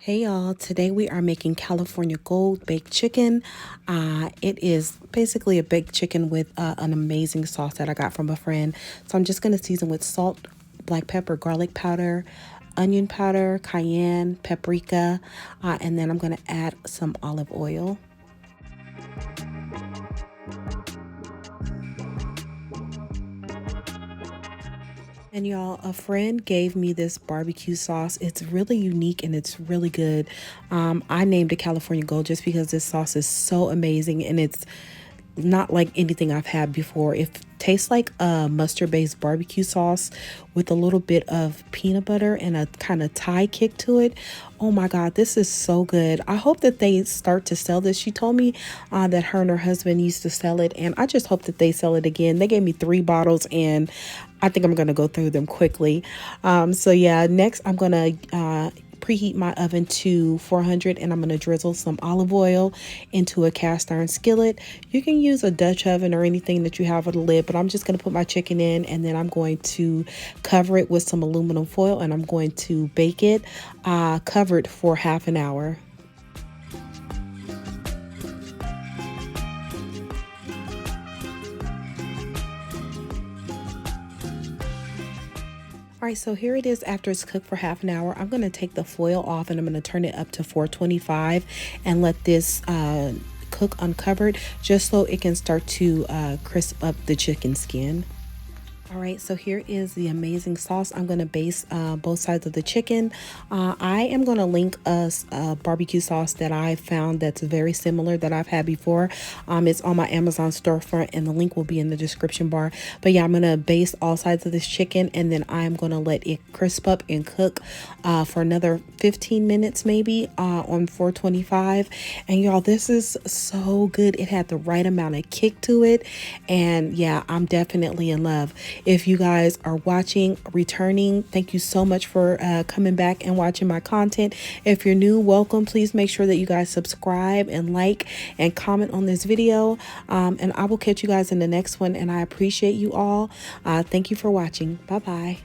Hey y'all, today we are making California Gold baked chicken. It is basically a baked chicken with an amazing sauce that I got from a friend. So I'm just going to season with salt, black pepper, garlic powder, onion powder, cayenne, paprika, and then I'm going to add some olive oil. And y'all, a friend gave me this barbecue sauce. It's really unique and it's really good. I named it California Gold just because this sauce is so amazing and it's not like anything I've had before. It tastes like a mustard-based barbecue sauce with a little bit of peanut butter and a kind of Thai kick to it. Oh my God, this is so good. I hope that they start to sell this. She told me that her and her husband used to sell it, and I just hope that they sell it again. They gave me 3 bottles, and I think I'm going to go through them quickly. So yeah, next I'm going to preheat my oven to 400 and I'm going to drizzle some olive oil into a cast iron skillet. You can use a Dutch oven or anything that you have with a lid, but I'm just going to put my chicken in and then I'm going to cover it with some aluminum foil and I'm going to bake it covered for half an hour. All right, so here it is after it's cooked for half an hour. I'm going to take the foil off and I'm going to turn it up to 425 and let this cook uncovered just so it can start to crisp up the chicken skin. All right, so here is the amazing sauce. I'm going to baste both sides of the chicken. I am going to link a barbecue sauce that I found that's very similar that I've had before. It's on my Amazon storefront and the link will be in the description bar. But yeah, I'm going to baste all sides of this chicken and then I'm going to let it crisp up and cook for another 15 minutes maybe on 425. And y'all, this is so good. It had the right amount of kick to it. And yeah, I'm definitely in love. If you guys are watching, returning, thank you so much for coming back and watching my content. If you're new, welcome. Please make sure that you guys subscribe and like and comment on this video. And I will catch you guys in the next one. And I appreciate you all. Thank you for watching. Bye-bye.